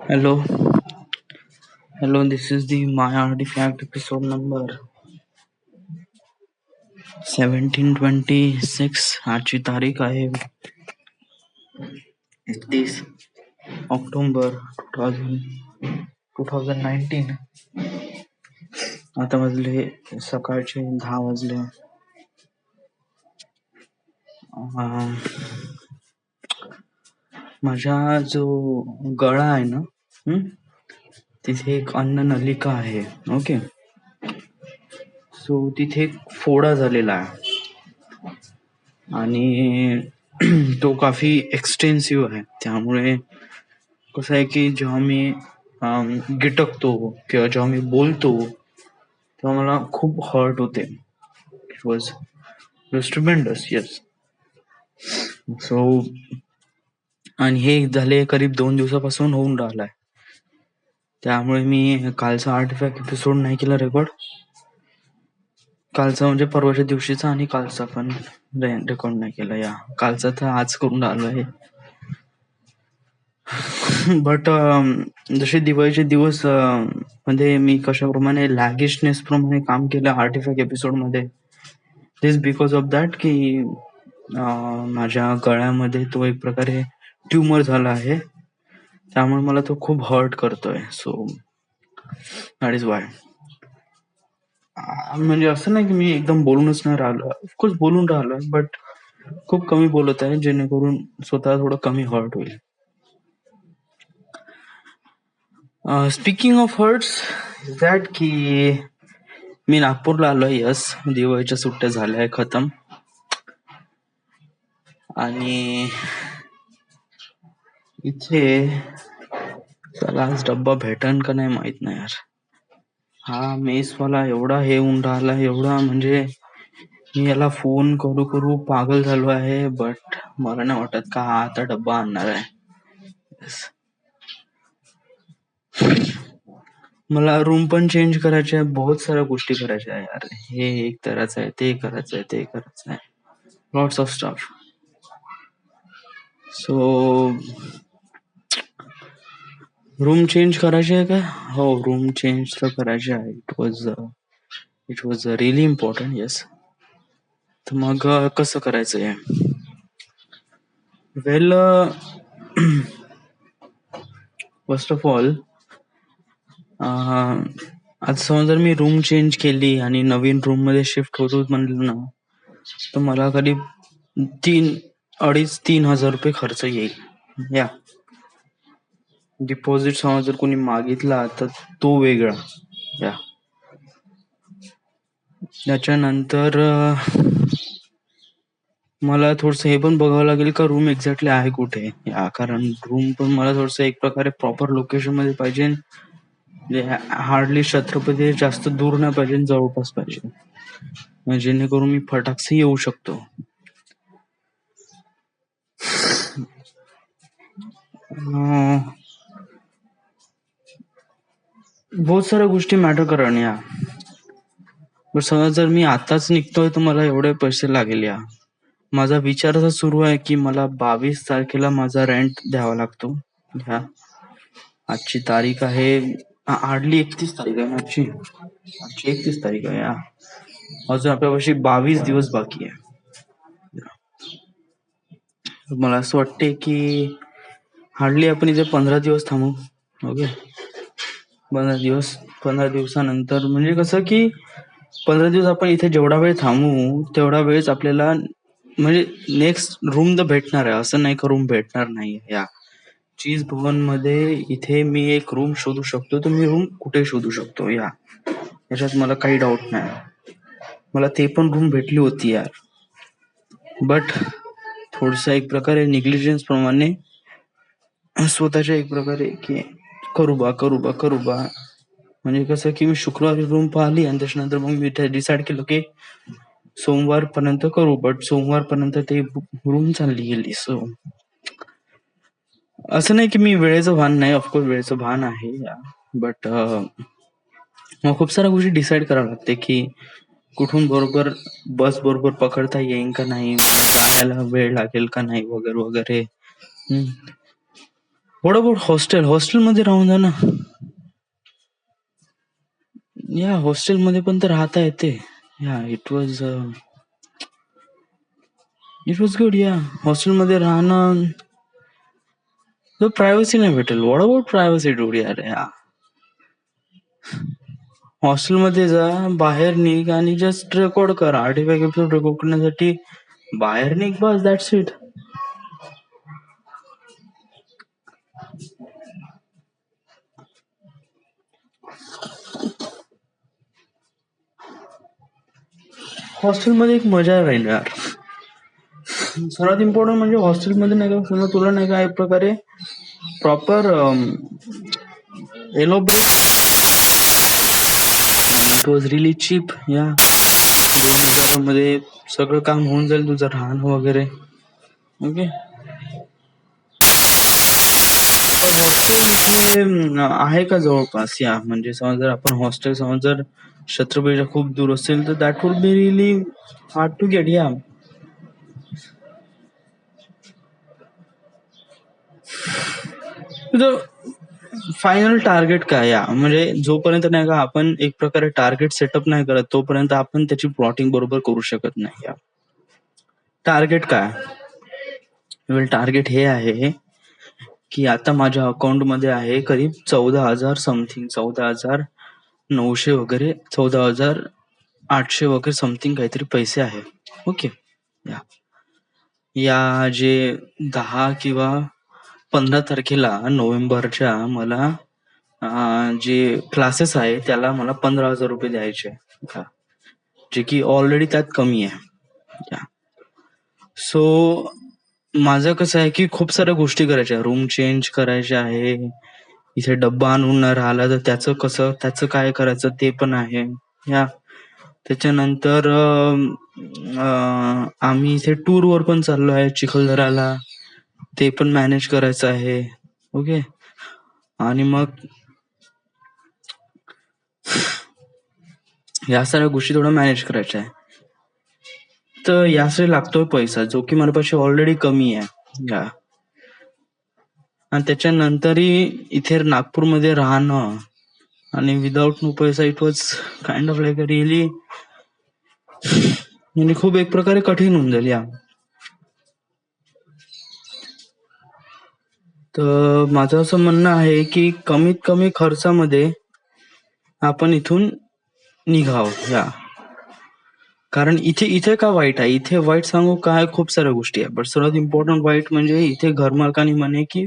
Hello, hello. This is the My Artifact episode number 1726. आजची तारीख आहे 31 ऑक्टोबर 2019. आता वाजले सकाळचे 10 वाजले. माझा जो गळा आहे ना, तिथे एक अन्न नलिका आहे. ओके, सो तिथे एक फोडा झालेला आहे आणि तो काफी एक्सटेन्सिव्ह आहे. त्यामुळे कसं आहे की जेव्हा मी गिटकतो किंवा जेव्हा मी बोलतो तेव्हा मला खूप हर्ट होते. It was tremendous. Yes. So आणि हे झाले करीब 2 दिवसापासून होऊन राहिलाय. त्यामुळे मी कालचा आर्टिफॅक्ट एपिसोड नाही केला रेकॉर्ड. कालचा म्हणजे परवाच्या दिवशीचा आणि कालचा पण रेकॉर्ड नाही केला. या कालचा तर आज करून आलो आहे. बट जसे दिवाळीचे दिवस मध्ये मी कशाप्रमाणे लॅगिशनेस प्रमाणे काम केलं आर्टिफॅक्ट एपिसोड मध्ये, दिस बिकॉज ऑफ दॅट की माझ्या गळ्यामध्ये तो एक प्रकारे ट्युमर झाला आहे. त्यामुळे मला तो खूप हर्ट करतोय. So that is why. म्हणजे असं नाही की मी एकदम बोलूनच नाही राहिलो. ऑफकोर्स बोलून राहिलोय, बट खूप कमी बोलत आहे, जेणेकरून स्वतः थोडं कमी हर्ट होईल. स्पीकिंग ऑफ हर्ट्स, दॅट की मी नागपूरला आलोय. यस, दिवाळीच्या सुट्ट्या झाल्या आहे खतम. आणि इथे चला आज डब्बा भेटन का नाही माहित नाही यार. हा मेसवाला एवढा हे होऊन राहिला, एवढा म्हणजे मी याला फोन करू करू पागल झालो आहे. बट मला नाही वाटत का हा आता डब्बा आणणार आहे. मला रूम पण चेंज करायचे आहे, बहुत साऱ्या गोष्टी करायच्या आहे यार. हे एक करायचं आहे, ते करायचं आहे, ते करायचं आहे, lots of stuff. So room change करायचे आहे का? हो, रूम चेंज तर करायचे आहे. It was really important. Yes. तर मग कसं करायचं आहे? वेल, फर्स्ट ऑफ ऑल, आता समजा जर मी रूम चेंज केली आणि नवीन रूम मध्ये शिफ्ट होतो म्हणलं ना, तर मला करीब 2,500-3,000 रुपये खर्च येईल. या डिपॉझिट समजा जर कोणी मागितला तर तो वेगळा. या त्याच्यानंतर मला थोडस हे पण बघावं लागेल का रूम एक्झॅक्टली आहे कुठे. या कारण रूम पण मला थोडस एक प्रकारे प्रॉपर लोकेशन मध्ये पाहिजे. हार्डली छत्रपती जास्त दूर नाही पाहिजे, जवळपास पाहिजे, जेणेकरून मी फटाकसे येऊ शकतो. बहुत साऱ्या गोष्टी मॅटर करण. या समजा जर मी आताच निघतोय तर मला एवढे पैसे लागेल. या माझा विचार असा सुरू आहे की मला 22 तारखेला माझा रेंट द्यावा लागतो. ह्या आजची तारीख आहे, हार्डली 31 तारीख आहे. आजची 31 तारीख आहे. अजून आपल्यापाशी 22 दिवस बाकी आहे. मला असं वाटते की हार्डली आपण इथे 15 दिवस थांबू. ओके, 15 दिवसानंतर म्हणजे कसं की 15 दिवस आपण इथे जेवढा वेळ थांबू तेवढा वेळच आपल्याला म्हणजे नेक्स्ट रूम तर भेटणार आहे. असं नाही का रूम भेटणार नाही. या चीज भवन मध्ये इथे मी एक रूम शोधू शकतो, तर मी रूम कुठे शोधू शकतो. याच्यात मला काही डाऊट नाही. मला ते पण रूम भेटली होती यार, बट थोडस एक प्रकारे निग्लिजन्स प्रमाणे स्वतःच्या एक प्रकारे की करू बा म्हणजे कसं की मी शुक्रवारी रूम पाहिली आणि त्याच्यानंतर मग मी डिसाईड केलं की सोमवार पर्यंत करू. बट सोमवार पर्यंत ते रूम चालली गेली. सो असं नाही की मी वेळेचं भान नाही, ऑफकोर्स वेळेचं भान आहे. बट मग खूप साऱ्या गोष्टी डिसाईड करावं लागते की कुठून बरोबर बस बरोबर पकडता येईल का नाही, जायला वेळ लागेल का नाही, वगैरे वगैरे. What about hostel? हॉस्टेलमध्ये राहून जा ना. या हॉस्टेलमध्ये पण तर राहता येते. या इट वॉज गुड. या हॉस्टेलमध्ये राहणं प्रायव्हसी नाही भेटेल. व्हॉट अबाउट प्रायव्हसी डूड यार. या हॉस्टेलमध्ये जा, बाहेर निघ आणि जस्ट रेकॉर्ड कर. आर्टिफॅक्ट एपिसोड रेकॉर्ड करण्यासाठी बाहेर निघ, बस. That's it. हॉस्टेलमध्ये एक मजा राहील यार. सर्वात इम्पॉर्टंट म्हणजे हॉस्टेलमध्ये नाही का, समजा तुला नाही का एक प्रकारे proper elaborate. It was really cheap. Yeah 2000 मध्ये सगळं काम होऊन जाईल तुझं, राहणं वगैरे. ओके. पण हॉस्टेल इथे आहे का जवळपास? या म्हणजे समज जर आपण हॉस्टेल समज जर छत्रपतीच्या खूप दूर असेल तर that would be really hard to get. Yeah तुझं फायनल टार्गेट काय? या म्हणजे जोपर्यंत नाही का आपण एक प्रकारे टार्गेट सेटअप नाही करत तोपर्यंत आपण त्याची प्लॉटिंग बरोबर करू शकत नाही. या टार्गेट काय? टार्गेट हे आहे की आता माझ्या अकाउंट मध्ये आहे करीब 14,000 समथिंग, 14,900 वगैरे, 14,800 वगैरे समथिंग काहीतरी पैसे आहे. ओके. या जे 10 किंवा 15 तारखेला नोव्हेंबरच्या मला जे क्लासेस आहे त्याला मला 15,000 रुपये द्यायचे, जे की ऑलरेडी त्यात कमी आहे. सो माझं कसं आहे की खूप साऱ्या गोष्टी करायच्या, रूम चेंज करायच्या आहे, इथे डब्बा आणून न राहिला तर त्याचं काय करायचं ते पण आहे. या त्याच्यानंतर आम्ही इथे टूर वर पण चाललो आहे चिखलदराला, ते पण मॅनेज करायचं आहे. ओके. आणि मग या सगळ्या गोष्टी थोडं मॅनेज करायच्या आहे, तर यासाठी लागतोय पैसा जो की माझ्यापाशी ऑलरेडी कमी आहे. या आणि त्याच्यानंतरही इथे नागपूरमध्ये राहणं आणि विदाउट नो पैसा it was kind of like really म्हणजे खूप एक प्रकारे कठीण होऊन जाईल. या तर माझं असं म्हणणं आहे की कमीत कमी खर्चामध्ये आपण इथून निघावं. या कारण इथे का वाईट आहे? इथे वाईट सांगू काय? खूप साऱ्या गोष्टी आहे, बट सर्वात इम्पॉर्टंट वाईट म्हणजे इथे घरमालकाने म्हणे की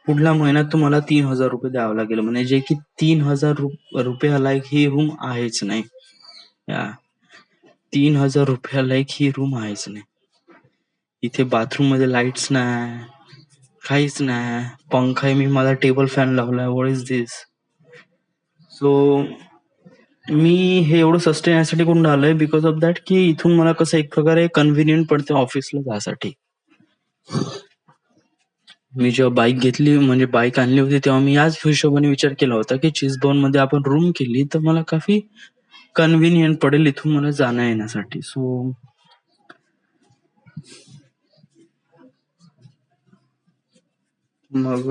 पुढल्या महिन्यात तुम्हाला 3,000 रुपये द्यावं लागेल, म्हणजे जे की 3,000 रुपया लायक ही रूम आहेच नाही. या 3,000 रुपया लायक ही रूम आहेच नाही. इथे बाथरूम मध्ये लाईट्स नाही, काहीच नाही. पंखा आहे, मी माझा टेबल फॅन लावलाय. What is this? सो मी हे एवढं सस्टेन यासाठी करून राहिलोय बिकॉज ऑफ दॅट की इथून मला कसं एक प्रकारे कन्व्हिनियंट पडते ऑफिसला जायसाठी. मी जेव्हा बाईक घेतली, म्हणजे बाईक आणली होती, तेव्हा मी याच हिशोबाने विचार केला होता की चिसबॉर्न मध्ये आपण रूम केली तर मला काफी कन्व्हिनियंट पडेल इथून मला जाण्या येण्यासाठी. सो मग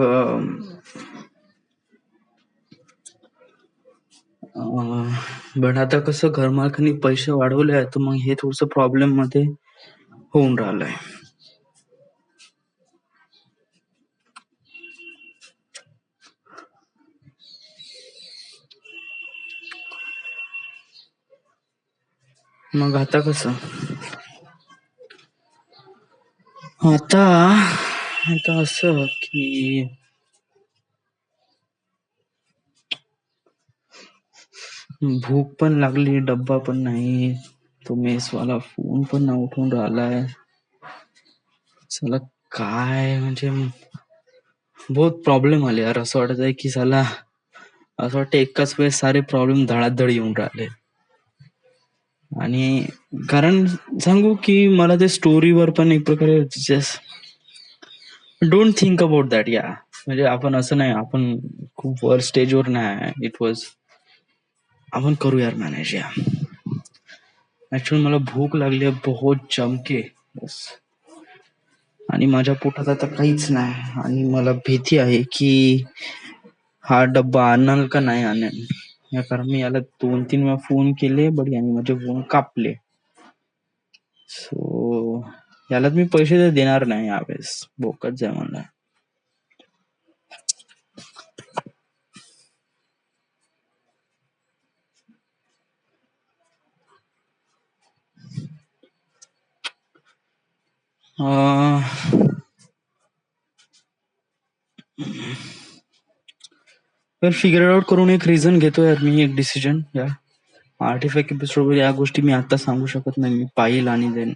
बट आता कसं घरमालकांनी पैसे वाढवले आहेत, तर मग हे थोडस प्रॉब्लेम मध्ये होऊन राहिलंय. मग आता कसं? आता असं की भूक पण लागली, डब्बा पण नाही, तो मेसवाला फोन पण नाही उठून राहिलाय. चला काय म्हणजे बहुत प्रॉब्लेम आले यार. असं वाटत आहे की साला असं वाटतं एकाच वेळेस सारे प्रॉब्लेम धडाधड येऊन राहिले. आणि कारण सांगू की मला ते स्टोरीवर पण एक प्रकारे just don't think about that. या म्हणजे आपण असं नाही, आपण खूप वर स्टेजवर नाही. इट वॉज आपण करू यार मॅनेज. या ऍक्च्युअली मला भूक लागली आहे बहुत जमके. बस आणि माझ्या पोटात आता काहीच नाही आणि मला भीती आहे की हा डब्बा आणल का नाही आणेल. या कारण मी याला 2-3 वेळा फोन केले बट याने माझे फोन कापले. सो याला मी पैसे तर देणार नाही यावेळेस, बोकच जाय म्हणला. तर फिगर आउट करून एक रिझन घेतो यार मी, एक डिसिजन. या आर्टिफॅक्ट एपिसोड या गोष्टी मी आता सांगू शकत नाही, मी पाहिल आणि then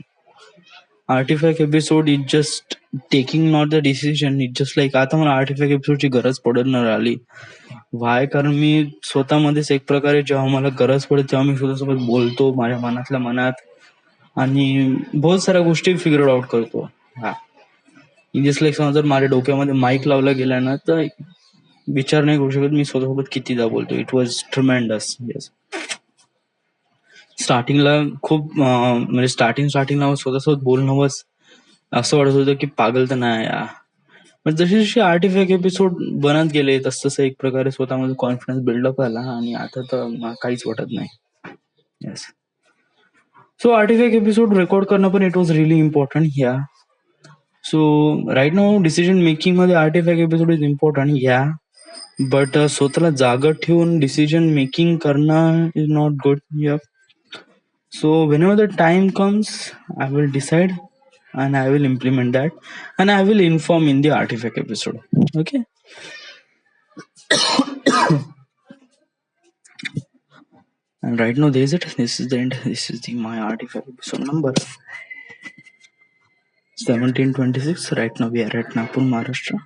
artifact episode is just taking not the decision, is just like आता मला आर्टिफॅक्ट एपिसोडची गरज पडणार आली. व्हाय? कारण मी स्वतःमध्येच एक प्रकारे जेव्हा मला गरज पडते तेव्हा मी स्वतःसोबत बोलतो माझ्या मनातल्या मनात आणि बहुत साऱ्या गोष्टी फिगर आउट करतो. हा जस्ट लाईक समजा जर माझ्या डोक्यामध्ये माईक लावला गेला ना तर विचार नाही करू शकत मी स्वतःसोबत कितीदा बोलतो. It was tremendous. येस, स्टार्टिंगला खूप म्हणजे स्टार्टिंगला स्वतःसोबत बोलणं बस असं वाटत होतं की पागल तर नाही यार. पण जशी जशी आर्टिफॅक्ट एपिसोड बनत गेले तस तसं एक प्रकारे स्वतःमध्ये कॉन्फिडन्स बिल्डअप झाला आणि आता तर काहीच वाटत नाही. Yes, so artifact episode record करणं पण it was really important. Yeah so right now decision making मध्ये artifact episode is important. Yeah but स्वतःला जागा ठेवून डिसिजन मेकिंग करणं is not good. Yeah so whenever the time comes I will decide and I will implement that and I will inform in the artifact episode. Okay. And right now this is the end. This is the my artifact episode number 1726. Right now we are at Nagpur, Maharashtra.